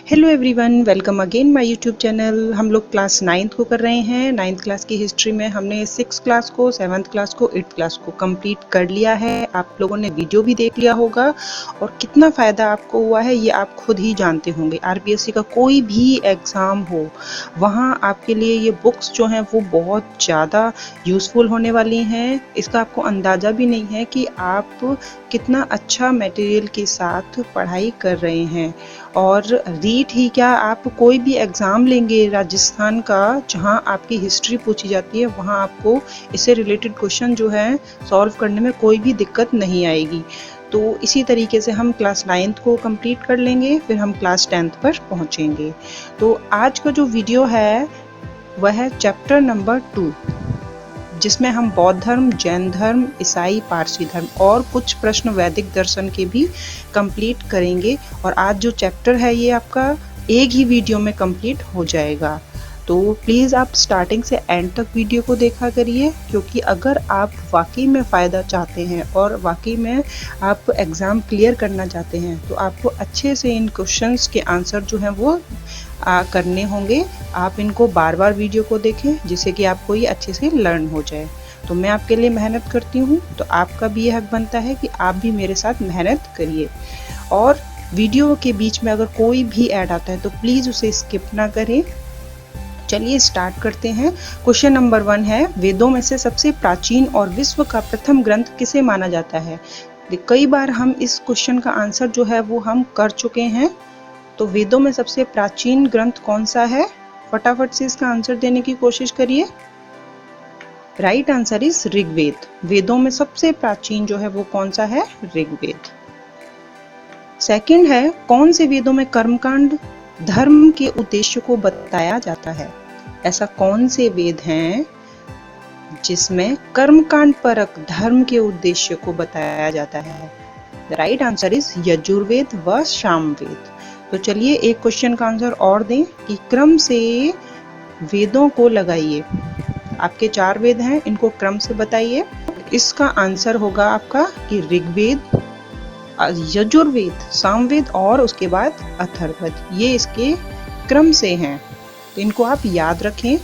Hello everyone, welcome again my YouTube channel. हम लोग class 9th को कर रहे हैं। 9th क्लास की हिस्ट्री में हमने 6th क्लास को, 7th क्लास को, 8th क्लास को कंप्लीट कर लिया है। आप लोगों ने वीडियो भी देख लिया होगा और कितना फ़ायदा आपको हुआ है ये आप खुद ही जानते होंगे। आरपीएससी का कोई भी एग्ज़ाम हो, वहाँ आपके लिए ये बुक्स जो हैं वो बहुत ज़्यादा यूज़फुल होने वाली हैं। इसका आपको अंदाज़ा भी नहीं है कि आप कितना अच्छा मटेरियल के साथ पढ़ाई कर रहे हैं। और रीट ही क्या, आप कोई भी एग्ज़ाम लेंगे राजस्थान का जहां आपकी हिस्ट्री पूछी जाती है, वहां आपको इससे रिलेटेड क्वेश्चन जो है सॉल्व करने में कोई भी दिक्कत नहीं आएगी। तो इसी तरीके से हम क्लास 9th को कंप्लीट कर लेंगे, फिर हम क्लास 10th पर पहुंचेंगे। तो आज का जो वीडियो है वह है चैप्टर नंबर 2, जिसमें हम बौद्ध धर्म, जैन धर्म, ईसाई, पारसी धर्म और कुछ प्रश्न वैदिक दर्शन के भी कंप्लीट करेंगे। और आज जो चैप्टर है ये आपका एक ही वीडियो में कंप्लीट हो जाएगा। तो प्लीज़ आप स्टार्टिंग से एंड तक वीडियो को देखा करिए, क्योंकि अगर आप वाकई में फ़ायदा चाहते हैं और वाकई में आप एग्ज़ाम क्लियर करना चाहते हैं तो आपको अच्छे से इन क्वेश्चंस के आंसर जो हैं वो करने होंगे। आप इनको बार बार वीडियो को देखें जिससे कि आपको ये अच्छे से लर्न हो जाए। तो मैं आपके लिए मेहनत करती हूँ, तो आपका भी ये हक बनता है कि आप भी मेरे साथ मेहनत करिए। और वीडियो के बीच में अगर कोई भी ऐड आता है तो प्लीज़ उसे स्किप ना करें। चलिए स्टार्ट करते हैं। क्वेश्चन नंबर 1 है, वेदों में से सबसे प्राचीन और विश्व का प्रथम ग्रंथ किसे माना जाता है? कई बार हम इस क्वेश्चन का आंसर जो है वो हम कर चुके हैं। तो वेदों में सबसे प्राचीन ग्रंथ कौन सा है? फटाफट से इसका आंसर देने की कोशिश करिए। Right answer is Rigveda. वेदों में सबसे प्राचीन जो है वो कौन सा है? ऋग्वेद। सेकंड है, कौन से वेदों में कर्मकांड धर्म के उद्देश्य को बताया जाता है? ऐसा कौन से वेद हैं जिसमें कर्मकांड परक धर्म के उद्देश्य को बताया जाता है? राइट आंसर इज यजुर्वेद व सामवेद। तो चलिए एक क्वेश्चन का आंसर और दें कि क्रम से वेदों को लगाइए। आपके 4 वेद हैं, इनको क्रम से बताइए। इसका आंसर होगा आपका कि ऋग्वेद, यजुर्वेद, सामवेद और उसके बाद अथर्ववेद। ये इसके क्रम से हैं, तो इनको आप याद रखें।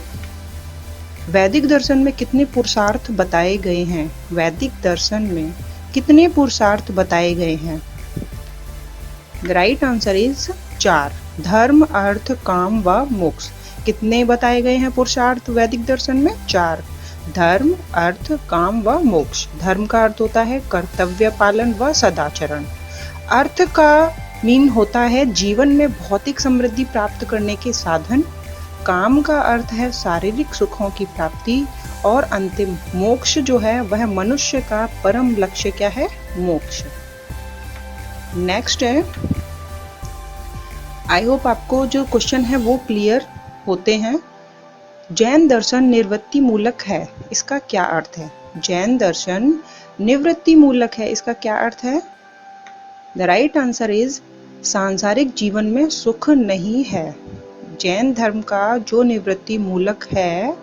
वैदिक दर्शन में कितने पुरुषार्थ बताए गए हैं? वैदिक दर्शन में कितने पुरुषार्थ बताए गए हैं? राइट आंसर इज 4, धर्म, अर्थ, काम व मोक्ष। कितने बताए गए हैं पुरुषार्थ वैदिक दर्शन में? 4, धर्म, अर्थ, काम व मोक्ष। धर्म का अर्थ होता है कर्तव्य पालन व सदाचरण। अर्थ का मीन होता है जीवन में भौतिक समृद्धि प्राप्त करने के साधन। काम का अर्थ है शारीरिक सुखों की प्राप्ति। और अंतिम मोक्ष जो है वह मनुष्य का परम लक्ष्य क्या है? मोक्ष। नेक्स्ट है, आई होप आपको जो क्वेश्चन है वो क्लियर होते हैं। जैन दर्शन निवृत्ति मूलक है, इसका क्या अर्थ है? जैन दर्शन निवृत्ति मूलक है, इसका क्या अर्थ है? द राइट आंसर इज सांसारिक जीवन में सुख नहीं है। जैन धर्म का जो निवृत्ति मूलक है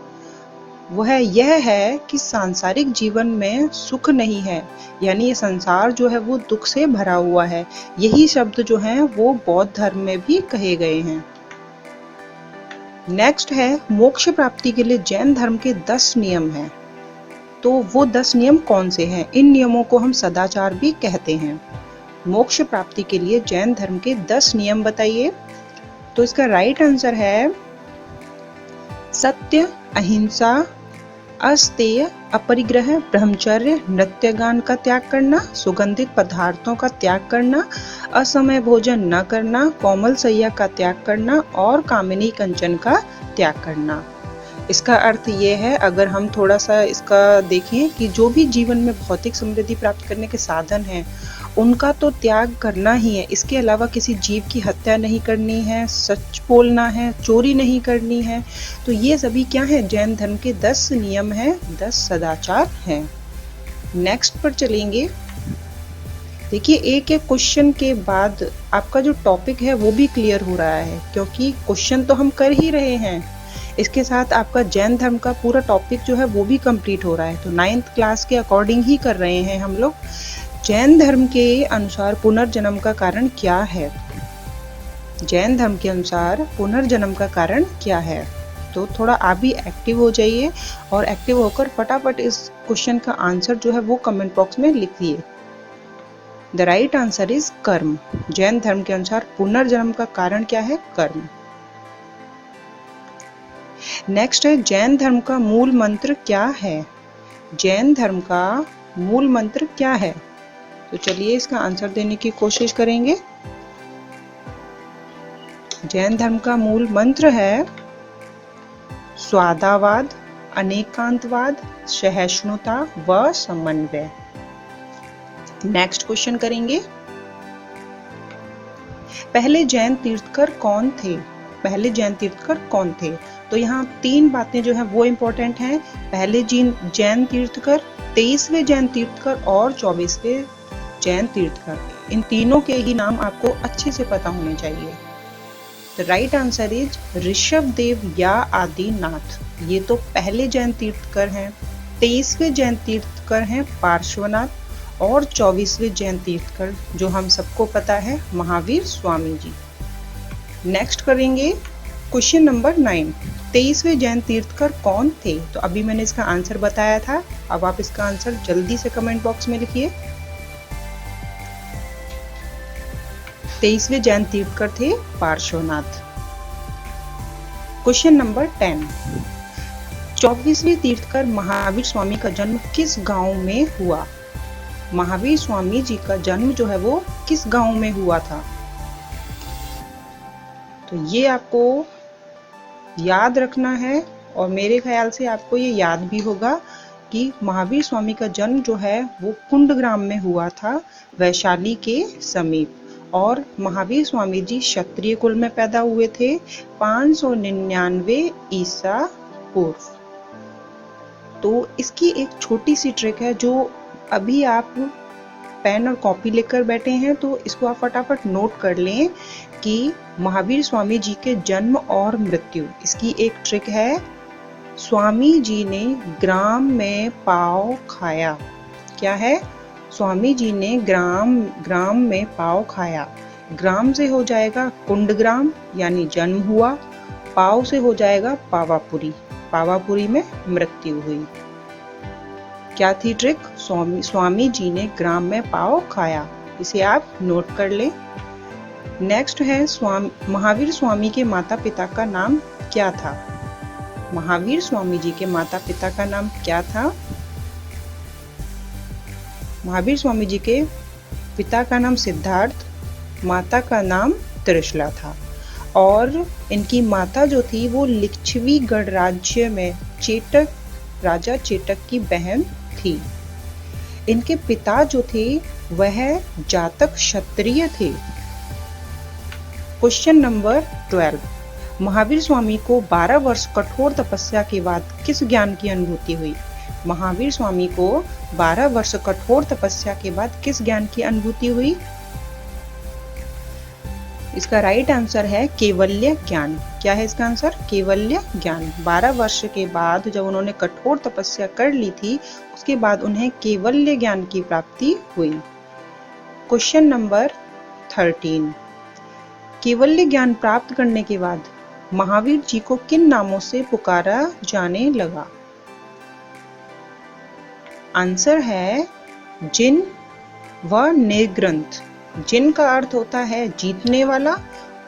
वह यह है कि सांसारिक जीवन में सुख नहीं है, यानी ये संसार जो है वो दुख से भरा हुआ है। यही शब्द जो हैं वो बौद्ध धर्म में भी कहे गए हैं। नेक्स्ट है, मोक्ष प्राप्ति के लिए जैन धर्म के 10 नियम हैं। तो वो 10 नियम कौन से हैं? इन नियमों को हम सदाचार भी कहते हैं। मोक्ष प्राप्ति के लिए जैन धर्म के 10 नियम बताइए। तो इसका राइट आंसर है सत्य, अहिंसा, अस्तेय, अपरिग्रह, ब्रह्मचर्य, नृत्यगान का त्याग करना, सुगंधित पदार्थों का त्याग करना, असमय भोजन न करना, कोमल सैया का त्याग करना और कामिनी कंचन का त्याग करना। इसका अर्थ ये है, अगर हम थोड़ा सा इसका देखें कि जो भी जीवन में भौतिक समृद्धि प्राप्त करने के साधन हैं उनका तो त्याग करना ही है। इसके अलावा किसी जीव की हत्या नहीं करनी है, सच बोलना है, चोरी नहीं करनी है। तो ये सभी क्या है? जैन धर्म के 10 नियम हैं, 10 सदाचार हैं। नेक्स्ट पर चलेंगे। देखिए एक एक क्वेश्चन के बाद आपका जो टॉपिक है वो भी क्लियर हो रहा है, क्योंकि क्वेश्चन तो हम कर ही रहे हैं, इसके साथ आपका जैन धर्म का पूरा टॉपिक जो है वो भी कंप्लीट हो रहा है। तो 9th क्लास के अकॉर्डिंग ही कर रहे हैं हम लोग। जैन धर्म के अनुसार पुनर्जन्म का कारण क्या है? जैन धर्म के अनुसार पुनर्जन्म का कारण क्या है? तो थोड़ा आप भी एक्टिव हो जाइए और एक्टिव होकर फटाफट इस क्वेश्चन का आंसर जो है वो कमेंट बॉक्स में लिखिए। द राइट आंसर इज कर्म। जैन धर्म के अनुसार पुनर्जन्म का कारण क्या है? कर्म। नेक्स्ट है, जैन धर्म का मूल मंत्र क्या है? जैन धर्म का मूल मंत्र क्या है? तो चलिए इसका आंसर देने की कोशिश करेंगे। जैन धर्म का मूल मंत्र है स्वादावाद, अनेकांतवाद, सहिष्णुता व समन्वय। नेक्स्ट क्वेश्चन करेंगे। पहले जैन तीर्थकर कौन थे? पहले जैन तीर्थकर कौन थे? तो यहाँ 3 बातें जो हैं वो इंपॉर्टेंट हैं। पहले जैन तीर्थकर, 23वें जैन तीर्थकर और 24वें जैन तीर्थकर। इन तीनों के ही नाम आपको अच्छे से पता होने चाहिए। The right answer is Rishabhdev या आदिनाथ। ये तो पहले जैन तीर्थकर हैं। 23वें जैन तीर्थकर हैं पार्श्वनाथ और 24वें जैन तीर्थकर जो हम सबको पता है महावीर स्वामी जी। नेक्स्ट करेंगे क्वेश्चन नंबर 9। 23वें जैन तीर्थकर कौन थे? तो अभी मैंने इसका आंसर बताया था, अब आप इसका आंसर जल्दी से कमेंट बॉक्स में लिखिए। 23वें जैन तीर्थकर थे पार्श्वनाथ। Question number 10। 24वें तीर्थकर महावीर स्वामी का जन्म किस गांव में हुआ? महावीर स्वामी जी का जन्म जो है वो किस गांव में हुआ था? तो ये आपको याद रखना है और मेरे ख्याल से आपको ये याद भी होगा कि महावीर स्वामी का जन्म जो है वो कुंडग्राम में हुआ था, वैशाली के समीप। और महावीर स्वामी जी क्षत्रिय कुल में पैदा हुए थे 599 ईसा पूर्व। तो इसकी एक छोटी सी ट्रिक है जो अभी आप पेन और कॉपी लेकर बैठे हैं तो इसको आप फटाफट नोट कर लें कि महावीर स्वामी जी के जन्म और मृत्यु, इसकी एक ट्रिक है। स्वामी जी ने ग्राम में पाव खाया। क्या है? स्वामी जी ने ग्राम में पाव खाया। ग्राम से हो जाएगा कुंडग्राम यानी जन्म हुआ, पाव से हो जाएगा पावापुरी, पावापुरी में मृत्यु हुई। क्या थी ट्रिक? स्वामी जी ने ग्राम में पाव खाया। इसे आप नोट कर लें। नेक्स्ट है महावीर स्वामी के माता पिता का नाम क्या था? महावीर स्वामी जी के माता पिता का नाम क्या था? महावीर स्वामी जी के पिता का नाम सिद्धार्थ, माता का नाम त्रिशला था। और इनकी माता जो थी वो लिच्छवी गणराज्य में राजा चेटक की बहन थी। इनके पिता जो थे वह जातक क्षत्रिय थे। Question number 12। महावीर स्वामी को 12 वर्ष कठोर तपस्या के बाद किस ज्ञान की अनुभूति हुई? महावीर स्वामी को 12 वर्ष कठोर तपस्या के बाद किस ज्ञान की अनुभूति हुई? इसका राइट आंसर है केवल्य ज्ञान। क्या है इसका आंसर? केवल्य ज्ञान। 12 वर्ष के बाद जब उन्होंने कठोर तपस्या कर ली थी उसके बाद उन्हें केवल्य ज्ञान की प्राप्ति हुई। Question number 13। केवल्य ज्ञान प्राप्त करने के बाद महावीर जी को किन नामों से पुकारा जाने लगा? आंसर है जिन व निर्ग्रंथ। जिन का अर्थ होता है जीतने वाला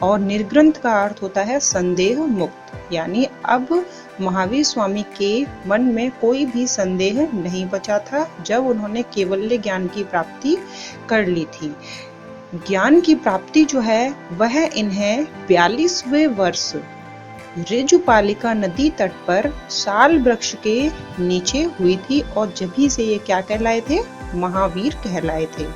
और निर्ग्रंथ का अर्थ होता है संदेह मुक्त। यानी अब महावीर स्वामी के मन में कोई भी संदेह नहीं बचा था जब उन्होंने केवल्य ज्ञान की प्राप्ति कर ली थी। ज्ञान की प्राप्ति जो है वह इन्हें 42वें वर्ष ऋजुपालिका नदी तट पर साल वृक्ष के नीचे हुई थी और जभी से ये क्या कहलाए थे? महावीर कहलाए थे।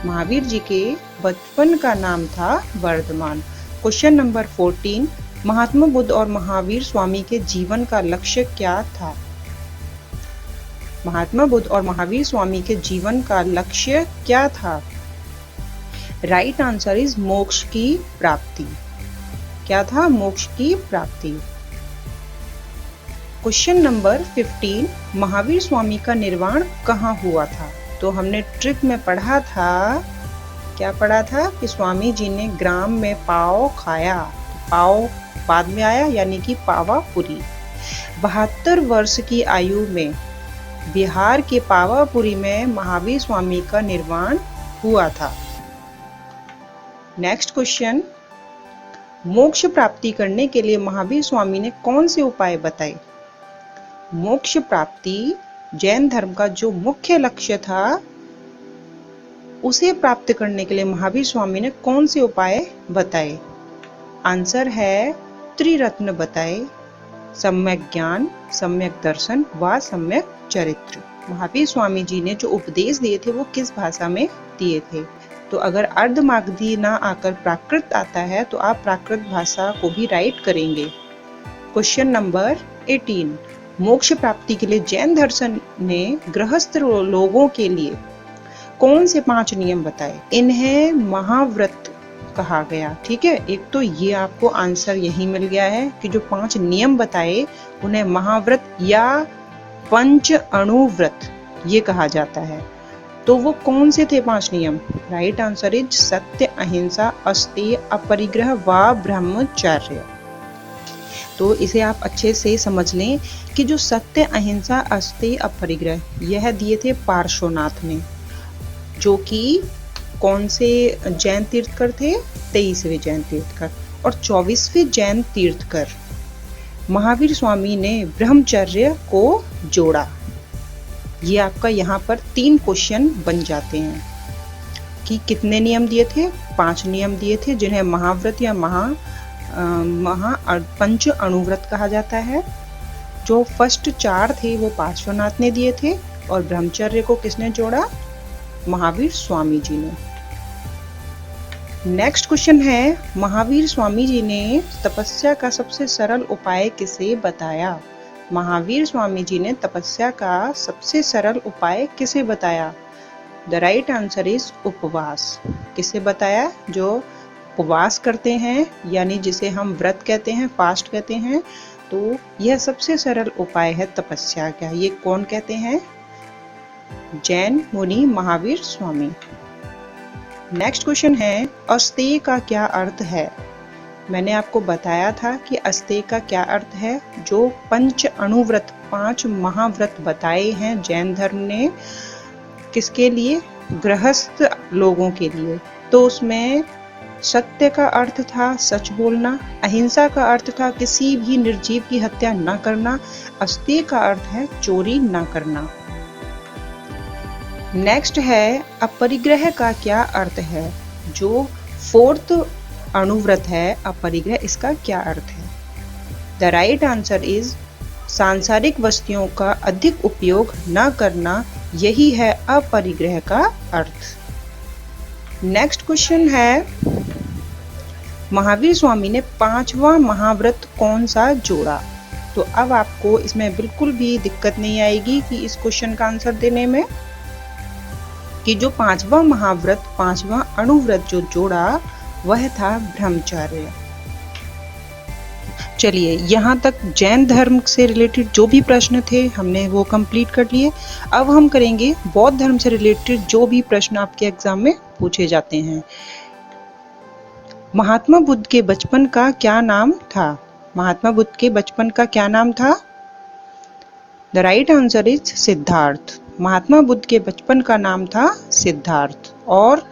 महावीर जी के बचपन का नाम था वर्धमान। Question number 14। महात्मा बुद्ध और महावीर स्वामी के जीवन का लक्ष्य क्या था? महात्मा बुद्ध और महावीर स्वामी के जीवन का लक्ष्य क्या था? राइट आंसर इज मोक्ष की प्राप्ति। क्या था? मोक्ष की प्राप्ति। Question number 15। महावीर स्वामी का निर्वाण कहाँ हुआ था? तो हमने ट्रिक में पढ़ा था क्या पढ़ा था कि स्वामी जी ने ग्राम में पाव खाया, पाव बाद में आया यानी कि पावापुरी। 72 वर्ष की आयु में बिहार के पावापुरी में महावीर स्वामी का निर्वाण हुआ था। नेक्स्ट क्वेश्चन, मोक्ष प्राप्ति करने के लिए महावीर स्वामी ने कौन से उपाय बताए? मोक्ष प्राप्ति जैन धर्म का जो मुख्य लक्ष्य था उसे प्राप्त करने के लिए महावीर स्वामी ने कौन से उपाय बताए? आंसर है त्रिरत्न बताए, सम्यक ज्ञान, सम्यक दर्शन व सम्यक चरित्र। महावीर स्वामी जी ने जो उपदेश दिए थे वो किस भाषा में दिए थे? तो अगर अर्धमागधी ना आकर प्राकृत आता है तो आप प्राकृत भाषा को भी राइट करेंगे। क्वेश्चन नंबर 18, मोक्ष प्राप्ति के लिए जैन दर्शन ने गृहस्थ लोगों के लिए कौन से 5 नियम बताए? इन्हें महाव्रत कहा गया। ठीक है, एक तो ये आपको आंसर यही मिल गया है कि जो 5 नियम बताए उन्हें महाव्रत या पंच अणुव्रत ये कहा जाता है। तो वो कौन से थे 5 नियम? राइट आंसर इज सत्य, अहिंसा, अस्तेय, अपरिग्रह व ब्रह्मचर्य। तो इसे आप अच्छे से समझ लें कि जो सत्य, अहिंसा, अस्तेय, अपरिग्रह यह दिए थे पार्श्वनाथ ने, जो कि कौन से जैन तीर्थकर थे? 23वें जैन तीर्थकर। और 24वें जैन तीर्थकर महावीर स्वामी ने ब्रह्मचर्य को जोड़ा। ये आपका यहाँ पर 3 क्वेश्चन बन जाते हैं कि कितने नियम दिए थे? 5 नियम दिए थे जिन्हें महाव्रत या पंच अणुव्रत कहा जाता है। जो फर्स्ट 4 थे वो पार्श्वनाथ ने दिए थे और ब्रह्मचर्य को किसने जोड़ा? महावीर स्वामी जी ने। नेक्स्ट क्वेश्चन है, महावीर स्वामी जी ने तपस्या का सबसे सरल उपाय किसे बताया? महावीर स्वामी जी ने तपस्या का सबसे सरल उपाय किसे बताया? द राइट आंसर इज उपवास। किसे बताया? जो उपवास करते हैं यानी जिसे हम व्रत कहते हैं, फास्ट कहते हैं। तो यह सबसे सरल उपाय है तपस्या का। ये कौन कहते हैं? जैन मुनि महावीर स्वामी। नेक्स्ट क्वेश्चन है, अस्तेय का क्या अर्थ है? मैंने आपको बताया था कि अस्तेय का क्या अर्थ है। जो पंच अणुव्रत 5 महाव्रत बताए हैं जैन धर्म ने, किसके लिए? गृहस्थ लोगों के लिए। तो उसमें सत्य का अर्थ था सच बोलना, अहिंसा का अर्थ था किसी भी निर्जीव की हत्या न करना, अस्तेय का अर्थ है चोरी न करना। नेक्स्ट है, अपरिग्रह का क्या अर्थ है? जो 4th अणुव्रत है अपरिग्रह, इसका क्या अर्थ है? द राइट आंसर इज सांसारिक वस्तुओं का अधिक उपयोग न करना, यही है अपरिग्रह का अर्थ। नेक्स्ट क्वेश्चन है, महावीर स्वामी ने 5वां महाव्रत कौन सा जोड़ा? तो अब आपको इसमें बिल्कुल भी दिक्कत नहीं आएगी कि इस क्वेश्चन का आंसर देने में, कि जो 5वां महाव्रत, 5वां अणुव्रत जो जोड़ा वह था ब्रह्मचर्य। चलिए, यहाँ तक जैन धर्म से रिलेटेड जो भी प्रश्न थे हमने वो कंप्लीट कर लिए। अब हम करेंगे बौद्ध धर्म से रिलेटेड जो भी प्रश्न आपके एग्जाम में पूछे जाते हैं। महात्मा बुद्ध के बचपन का क्या नाम था? महात्मा बुद्ध के बचपन का क्या नाम था? The right answer is Siddhartha. Mahatma Buddha के बचपन का नाम था सिद्धार्थ। और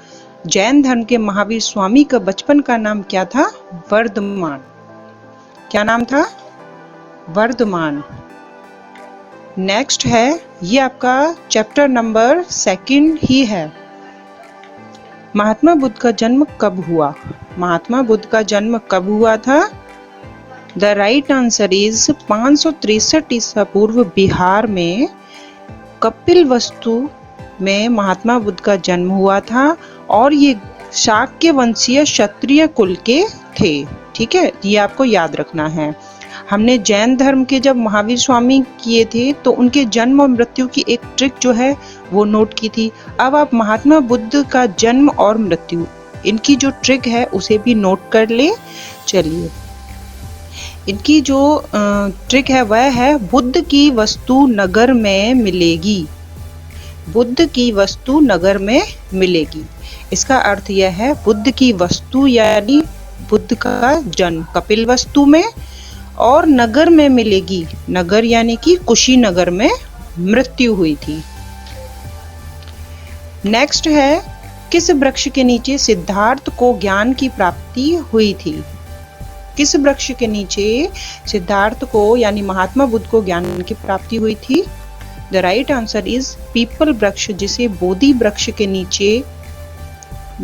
जैन धर्म के महावीर स्वामी का बचपन का नाम क्या था? वर्धमान। क्या नाम था? वर्धमान। नेक्स्ट है, ये आपका चैप्टर नंबर 2 ही है। महात्मा बुद्ध का जन्म कब हुआ? महात्मा बुद्ध का जन्म कब हुआ था? द राइट आंसर इज 563 ईसा पूर्व बिहार में कपिलवस्तु में महात्मा बुद्ध का जन्म हुआ था और ये शाक्य वंशीय क्षत्रिय कुल के थे। ठीक है, ये आपको याद रखना है। हमने जैन धर्म के जब महावीर स्वामी किए थे तो उनके जन्म और मृत्यु की एक ट्रिक जो है वो नोट की थी। अब आप महात्मा बुद्ध का जन्म और मृत्यु, इनकी जो ट्रिक है उसे भी नोट कर ले। चलिए, इनकी जो ट्रिक है वह है, बुद्ध की वस्तु नगर में मिलेगी। बुद्ध की वस्तु नगर में मिलेगी। इसका अर्थ यह है बुद्ध की वस्तु यानी बुद्ध का जन्म कपिलवस्तु में और नगर में मिलेगी। नगर यानी कि कुशीनगर में मृत्यु हुई थी। नेक्स्ट है, किस वृक्ष के नीचे सिद्धार्थ को ज्ञान की प्राप्ति हुई थी? किस वृक्ष के नीचे सिद्धार्थ को यानी महात्मा बुद्ध को ज्ञान की प्राप्ति हुई थी? The right answer is people वृक्ष, जिसे बोधि वृक्ष के नीचे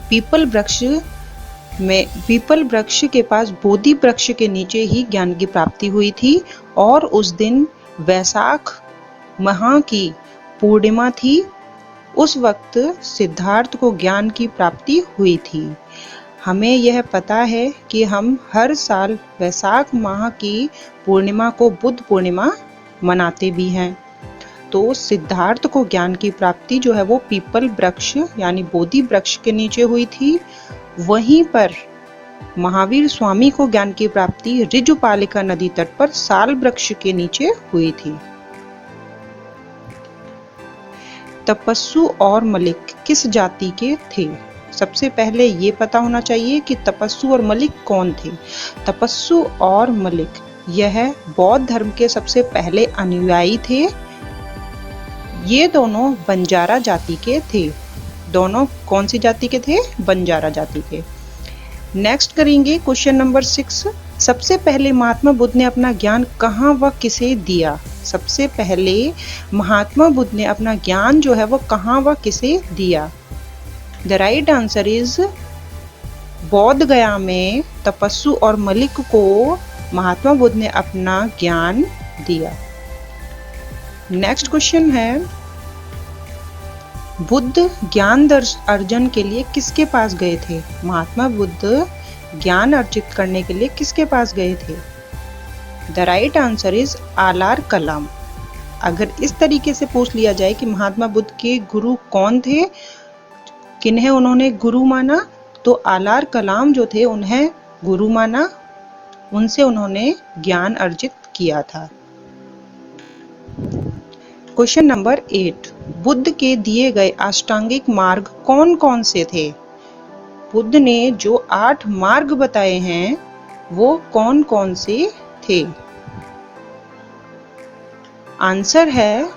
पीपल वृक्ष के पास बोधि वृक्ष के नीचे ही ज्ञान की प्राप्ति हुई थी और उस दिन वैशाख माह की पूर्णिमा थी। उस वक्त सिद्धार्थ को ज्ञान की प्राप्ति हुई थी। हमें यह पता है कि हम हर साल वैशाख माह की पूर्णिमा को बुद्ध पूर्णिमा मनाते भी हैं। तो सिद्धार्थ को ज्ञान की प्राप्ति जो है वो पीपल वृक्ष यानी बोधि वृक्ष के नीचे हुई थी। वहीं पर महावीर स्वामी को ज्ञान की प्राप्ति ऋजुपालिका नदी तट पर साल वृक्ष के नीचे हुई थी। तपस्सु और मलिक किस जाति के थे? सबसे पहले ये पता होना चाहिए कि तपस्सु और मलिक कौन थे। तपस्सु और मलिक यह बौद्ध धर्म के सबसे पहले अनुयायी थे। ये दोनों बंजारा जाति के थे। दोनों कौन सी जाति के थे? बंजारा जाति के। नेक्स्ट करेंगे क्वेश्चन नंबर 6। सबसे पहले महात्मा बुद्ध ने अपना ज्ञान कहाँ व किसे दिया? सबसे पहले महात्मा बुद्ध ने अपना ज्ञान जो है वो कहाँ व किसे दिया? द राइट आंसर इज बौद्ध गया में तपस्सु और मलिक को महात्मा बुद्ध ने अपना ज्ञान दिया। नेक्स्ट क्वेश्चन है, बुद्ध ज्ञान अर्जन के लिए किसके पास गए थे? महात्मा बुद्ध ज्ञान अर्जित करने के लिए किसके पास गए थे? द राइट आंसर इज आलार कलाम। अगर इस तरीके से पूछ लिया जाए कि महात्मा बुद्ध के गुरु कौन थे, किन्हें उन्होंने गुरु माना, तो आलार कलाम जो थे उन्हें गुरु माना, उनसे उन्होंने ज्ञान अर्जित किया था। Question number 8। बुद्ध के दिए गए अष्टांगिक मार्ग कौन कौन से थे? बुद्ध ने जो 8 मार्ग बताए हैं वो कौन कौन से थे? आंसर है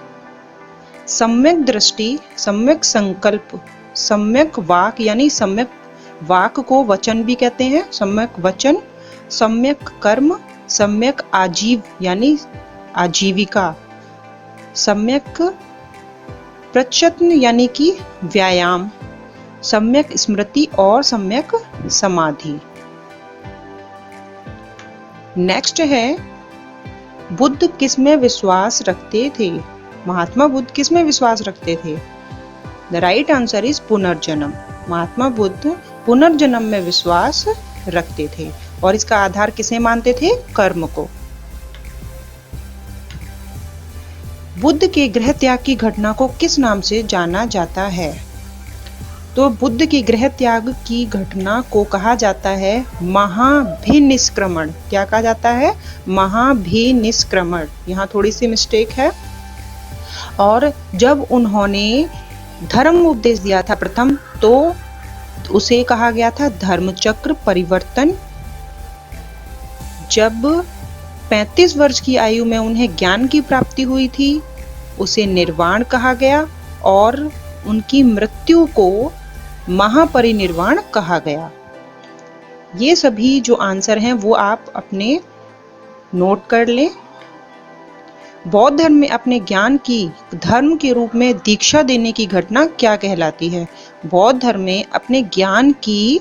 सम्यक दृष्टि, सम्यक संकल्प, सम्यक वाक यानी सम्यक वाक को वचन भी कहते हैं, सम्यक वचन, सम्यक कर्म, सम्यक आजीव यानी आजीविका, सम्यक प्रयत्न यानी कि व्यायाम, सम्यक स्मृति और सम्यक समाधि। नेक्स्ट है, बुद्ध किसमें विश्वास रखते थे? महात्मा बुद्ध किसमें विश्वास रखते थे? द राइट आंसर इज पुनर्जन्म। महात्मा बुद्ध पुनर्जन्म में विश्वास रखते थे और इसका आधार किसे मानते थे? कर्म को। बुद्ध के गृह त्याग की घटना को किस नाम से जाना जाता है? तो बुद्ध के गृह त्याग की घटना को कहा जाता है महाभिनिष्क्रमण। क्या कहा जाता है? महाभिनिष्क्रमण। यहाँ थोड़ी सी मिस्टेक है। और जब उन्होंने धर्म उपदेश दिया था प्रथम, तो उसे कहा गया था धर्मचक्र परिवर्तन। जब 35 वर्ष की आयु में उन्हें ज्ञान की प्राप्ति हुई थी, उसे निर्वाण कहा गया और उनकी मृत्यु को महापरिनिर्वाण कहा गया। ये सभी जो आंसर हैं वो आप अपने नोट कर लें। बौद्ध धर्म में अपने ज्ञान की धर्म के रूप में दीक्षा देने की घटना क्या कहलाती है? बौद्ध धर्म में अपने ज्ञान की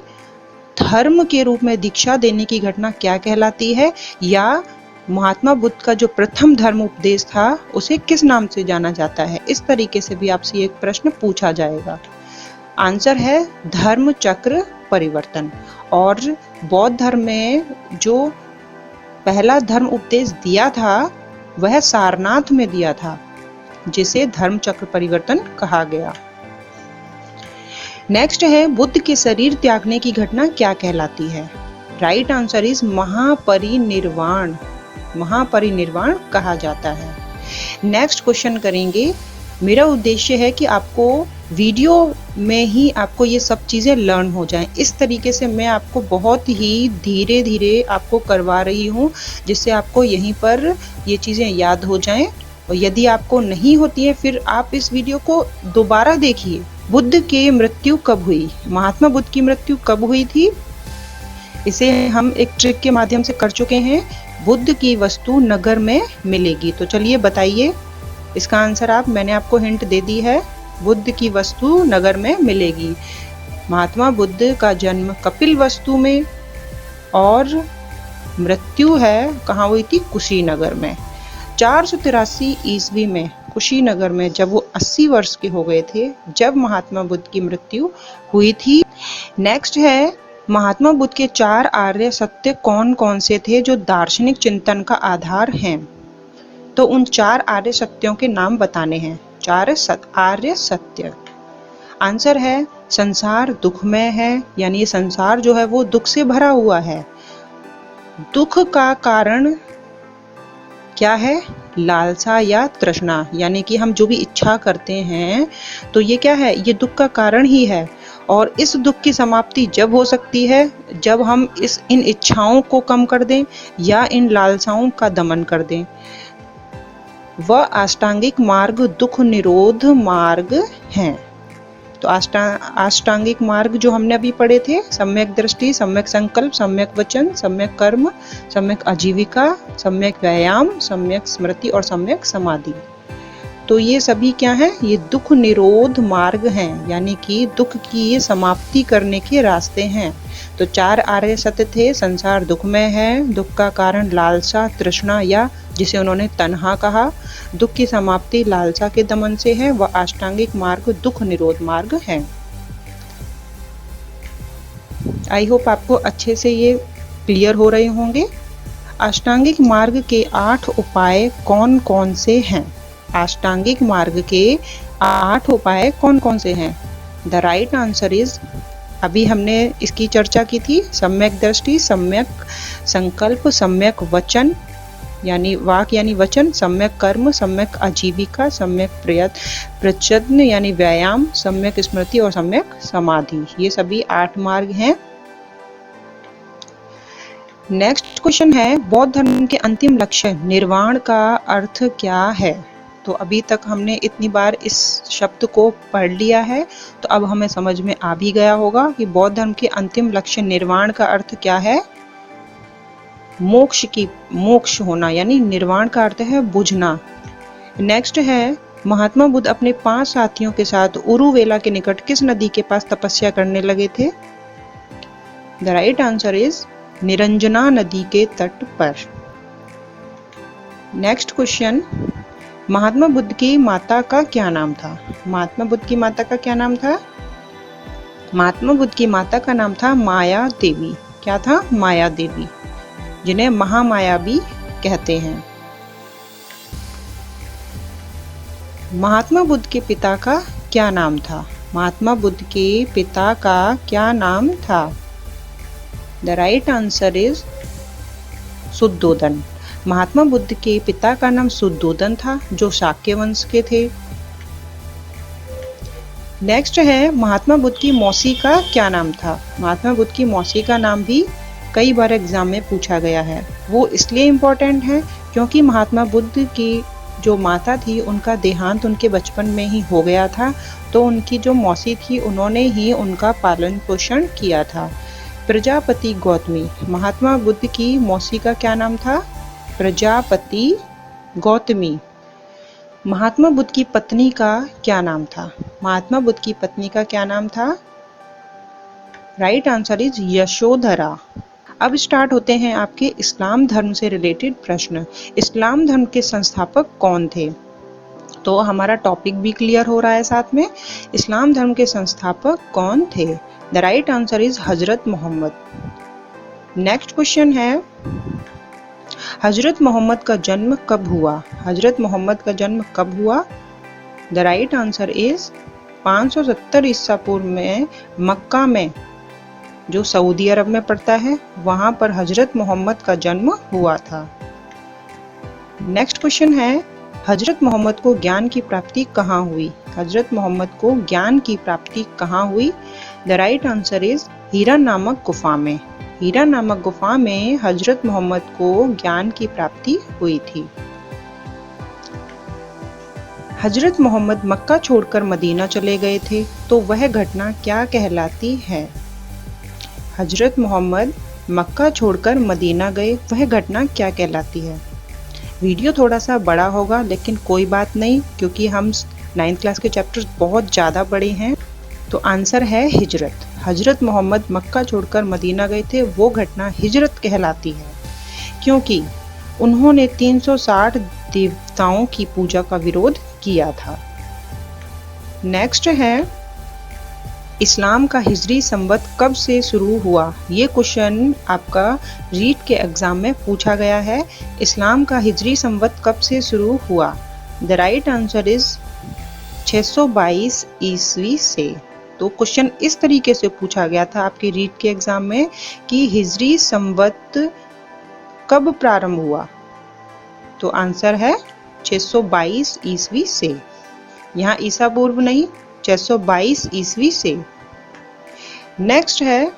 धर्म के रूप में दीक्षा देने की घटना क्या कहलाती है? या महात्मा बुद्ध का जो प्रथम धर्म उपदेश था उसे किस नाम से जाना जाता है? इस तरीके से भी आपसे एक प्रश्न पूछा जाएगा। आंसर है धर्म चक्र परिवर्तन। और बौद्ध धर्म में जो पहला धर्म उपदेश दिया था वह सारनाथ में दिया था, जिसे धर्म चक्र परिवर्तन कहा गया। नेक्स्ट है, बुद्ध के शरीर त्यागने की घटना क्या कहलाती है? राइट आंसर इज महापरिनिर्वाण। महापरिनिर्वाण कहा जाता है। नेक्स्ट क्वेश्चन करेंगे, मेरा उद्देश्य है कि आपको वीडियो में ही आपको ये सब चीज़ें लर्न हो जाएं। इस तरीके से मैं आपको बहुत ही धीरे धीरे आपको करवा रही हूँ, जिससे आपको यहीं पर ये चीज़ें याद हो जाएं। और यदि आपको नहीं होती है, फिर आप इस वीडियो को दोबारा देखिए। बुद्ध की मृत्यु कब हुई? महात्मा बुद्ध की मृत्यु कब हुई थी? इसे हम एक ट्रिक के माध्यम से कर चुके हैं। बुद्ध की वस्तु नगर में मिलेगी। तो चलिए बताइए इसका आंसर। मैंने आपको हिंट दे दी है। बुद्ध की वस्तु नगर में मिलेगी। महात्मा बुद्ध का जन्म कपिल वस्तु में और मृत्यु है कहाँ हुई थी? कुशीनगर में। 483 ईस्वी में कुशीनगर में जब वो 80 वर्ष के हो गए थे, जब महात्मा बुद्ध की मृत्यु हुई थी। नेक्स्ट है, महात्मा बुद्ध के 4 आर्य सत्य कौन कौन से थे जो दार्शनिक चिंतन का आधार हैं? तो उन 4 आर्य सत्यों के नाम बताने हैं। 4 आर्य सत्य। आंसर है संसार दुखमय है, यानी ये संसार जो है वो दुख से भरा हुआ है। दुख का कारण क्या है? लालसा या तृष्णा, यानी कि हम जो भी इच्छा करते हैं तो ये क्या है? ये दुख का कारण ही है। और इस दुख की समाप्ति जब हो सकती है जब हम इन इच्छाओं को कम कर दें या इन लालसाओं का दमन कर दें। वह अष्टांगिक मार्ग दुख निरोध मार्ग है। तो अष्टांगिक मार्ग जो हमने अभी पढ़े थे, सम्यक दृष्टि, सम्यक संकल्प, सम्यक वचन, सम्यक कर्म, सम्यक आजीविका, सम्यक व्यायाम, सम्यक स्मृति और सम्यक समाधि। तो ये सभी क्या हैं? ये दुख निरोध मार्ग हैं, यानी कि दुख की ये समाप्ति करने के रास्ते हैं। तो 4 आर्य सत्य थे। संसार दुखमय है, दुख का कारण लालसा, तृष्णा या जिसे उन्होंने तन्हा कहा। दुख की समाप्ति लालसा के दमन से है। वह अष्टांगिक मार्ग दुख निरोध मार्ग है। आई होप आपको अच्छे से ये क्लियर हो रहे होंगे। अष्टांगिक मार्ग के 8 उपाय कौन कौन से हैं? अष्टांगिक मार्ग के 8 उपाय कौन कौन से हैं? द राइट आंसर इज, अभी हमने इसकी चर्चा की थी, सम्यक दृष्टि, सम्यक संकल्प, सम्यक वचन यानी वाक यानी वचन, सम्यक कर्म, सम्यक आजीविका, सम्यक प्रयत्न यानी व्यायाम, सम्यक स्मृति और सम्यक समाधि। ये सभी 8 मार्ग हैं। नेक्स्ट क्वेश्चन है, बौद्ध धर्म के अंतिम लक्ष्य निर्वाण का अर्थ क्या है? तो अभी तक हमने इतनी बार इस शब्द को पढ़ लिया है, तो अब हमें समझ में आ भी गया होगा कि बौद्ध धर्म के अंतिम लक्ष्य निर्वाण का अर्थ क्या है? मोक्ष होना, यानी निर्वाण का अर्थ है बुझना। नेक्स्ट है, महात्मा बुद्ध अपने 5 साथियों के साथ उरुवेला के निकट किस नदी के पास तपस्या करने लगे थे? The right answer is Niranjana नदी के तट पर। नेक्स्ट क्वेश्चन, महात्मा बुद्ध की माता का क्या नाम था? महात्मा बुद्ध की माता का क्या नाम था? महात्मा बुद्ध की माता का नाम था माया देवी। क्या था? माया देवी, जिन्हें महामाया भी कहते हैं। महात्मा बुद्ध के पिता का क्या नाम था? महात्मा बुद्ध के पिता का क्या नाम था? The right answer is Shuddhodana. Mahatma Buddha के पिता का नाम शुद्धोदन था, जो शाक्य वंश के थे। नेक्स्ट है, महात्मा बुद्ध की मौसी का क्या नाम था? महात्मा बुद्ध की मौसी का नाम भी कई बार एग्जाम में पूछा गया है। वो इसलिए इम्पोर्टेंट है क्योंकि महात्मा बुद्ध की जो माता थी उनका देहांत उनके बचपन में ही हो गया था, तो उनकी जो मौसी थी उन्होंने ही उनका पालन पोषण किया था। प्रजापति गौतमी, महात्मा बुद्ध की मौसी का क्या नाम था? प्रजापति गौतमी। महात्मा बुद्ध की पत्नी का क्या नाम था? महात्मा बुद्ध की पत्नी का क्या नाम था? Right answer is Yashodhara. अब स्टार्ट होते हैं आपके इस्लाम धर्म से रिलेटेड प्रश्न। इस्लाम धर्म के संस्थापक कौन थे? तो हमारा टॉपिक भी क्लियर हो रहा है साथ में। इस्लाम धर्म के संस्थापक कौन थे? The right answer is Hazrat Mohammad. Next question है, हजरत मोहम्मद का जन्म कब हुआ? हजरत मोहम्मद का जन्म कब हुआ? द राइट आंसर इज 570 ईसा पूर्व में मक्का में, जो सऊदी अरब में पड़ता है, वहां पर हजरत मोहम्मद का जन्म हुआ था। नेक्स्ट क्वेश्चन है, हजरत मोहम्मद को ज्ञान की प्राप्ति कहाँ हुई? हजरत मोहम्मद को ज्ञान की प्राप्ति कहाँ हुई? द राइट आंसर इज हीरा नामक गुफा में। हीरा नामक गुफा में हजरत मोहम्मद को ज्ञान की प्राप्ति हुई थी। हजरत मोहम्मद मक्का छोड़कर मदीना चले गए थे, तो वह घटना क्या कहलाती है? हजरत मोहम्मद मक्का छोड़कर मदीना गए, वह घटना क्या कहलाती है? वीडियो थोड़ा सा बड़ा होगा, लेकिन कोई बात नहीं, क्योंकि हम 9th क्लास के चैप्टर्स बहुत ज़्यादा बड़े हैं। तो आंसर है हिजरत। हजरत मोहम्मद मक्का छोड़कर मदीना गए थे, वो घटना हिजरत कहलाती है, क्योंकि उन्होंने 360 देवताओं की पूजा का विरोध किया था। नेक्स्ट है, इस्लाम का हिजरी संवत कब से शुरू हुआ? ये क्वेश्चन आपका रीट के एग्जाम में पूछा गया है। इस्लाम का हिजरी संवत कब से शुरू हुआ? द राइट आंसर इज 622 ईस्वी से। तो क्वेश्चन इस तरीके से पूछा गया था आपके रीट के एग्जाम में कि हिजरी संवत कब प्रारंभ हुआ? तो आंसर है 622 ईस्वी से। यहाँ ईसा पूर्व नहीं, 622 ईस्वी से। नेक्स्ट है,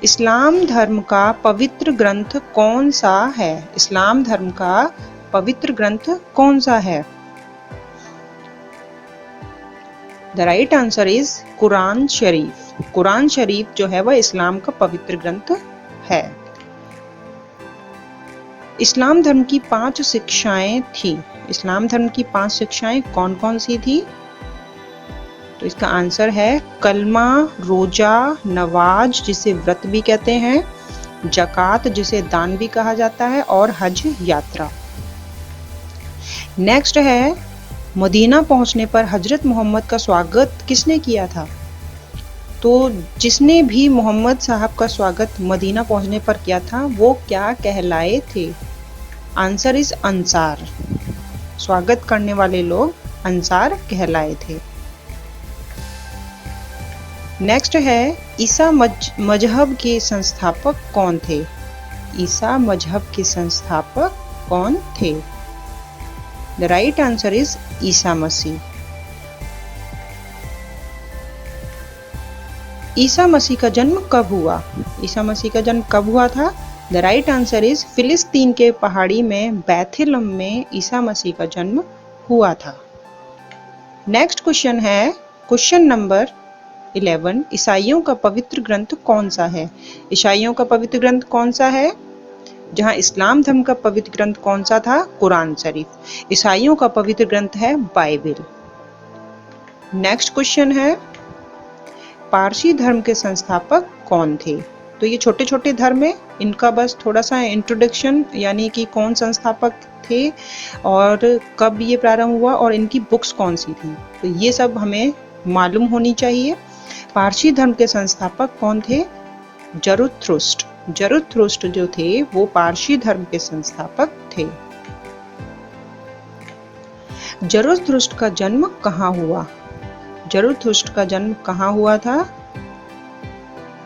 इस्लाम धर्म का पवित्र ग्रंथ कौन सा है? इस्लाम धर्म का पवित्र ग्रंथ कौन सा है? The right answer is Quran Sharif. Quran Sharif जो है वह इस्लाम का पवित्र ग्रंथ है। इस्लाम धर्म की 5 शिक्षाएं थी। इस्लाम धर्म की 5 शिक्षाएं कौन कौन सी थी? तो इसका आंसर है कलमा, रोजा, नवाज जिसे व्रत भी कहते हैं, जकात जिसे दान भी कहा जाता है, और हज यात्रा। नेक्स्ट है, मदीना पहुंचने पर हजरत मोहम्मद का स्वागत किसने किया था? तो जिसने भी मोहम्मद साहब का स्वागत मदीना पहुंचने पर किया था, वो क्या कहलाए थे? Answer is Ansar. स्वागत करने वाले लोग अंसार कहलाए थे। नेक्स्ट है, ईसा मजहब के संस्थापक कौन थे? ईसा मजहब के संस्थापक कौन थे? The right answer is Isa Masih. Isa Masih का जन्म कब हुआ? ईसा मसीह का जन्म कब हुआ था? द राइट आंसर इज फिलिस्तीन के पहाड़ी में बैथलहम में ईसा मसीह का जन्म हुआ था। नेक्स्ट क्वेश्चन है, क्वेश्चन नंबर 11, ईसाइयों का पवित्र ग्रंथ कौन सा है? ईसाइयों का पवित्र ग्रंथ कौन सा है? जहां इस्लाम धर्म का पवित्र ग्रंथ कौन सा था? कुरान शरीफ। ईसाइयों का पवित्र ग्रंथ है बाइबल। नेक्स्ट क्वेश्चन है, पारसी धर्म के संस्थापक कौन थे? तो ये छोटे छोटे धर्म है, इनका बस थोड़ा सा इंट्रोडक्शन, यानी कि कौन संस्थापक थे और कब ये प्रारंभ हुआ और इनकी बुक्स कौन सी थी, तो ये सब हमें मालूम होनी चाहिए। पारसी धर्म के संस्थापक कौन थे? जरुथ्रुस्ट। जरुथ्रुस्ट जो थे वो पारसी धर्म के संस्थापक थे। जरुथ्रुस्ट का जन्म कहाँ हुआ? जरुथ्रुस्ट का जन्म कहाँ हुआ था?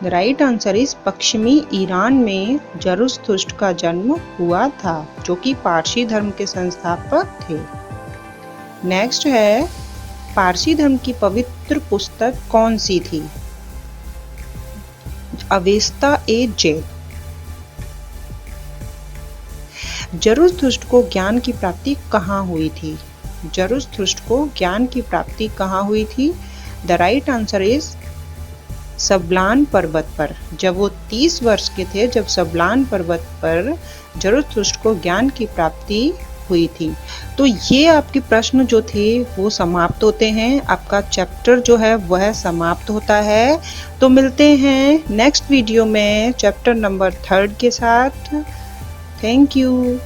द राइट आंसर इज पश्चिमी ईरान में जरुथ्रुस्ट का जन्म हुआ था, जो कि पारसी धर्म के संस्थापक थे। नेक्स्ट है, पारसी धर्म की पवित्र पुस्तक कौन सी थी? अवेस्ता ए जैद। जरुथ्रुस्ट को ज्ञान की प्राप्ति कहाँ हुई थी? जरुथ्रुस्ट को ज्ञान की प्राप्ति कहाँ हुई थी? द राइट आंसर इज सबलान पर्वत पर। जब वो 30 वर्ष के थे, जब सबलान पर्वत पर जरुथ्रुस्ट को ज्ञान की प्राप्ति हुई थी। तो ये आपके प्रश्न जो थे वो समाप्त होते हैं, आपका चैप्टर जो है वह समाप्त होता है। तो मिलते हैं नेक्स्ट वीडियो में चैप्टर नंबर 3 के साथ। Thank you.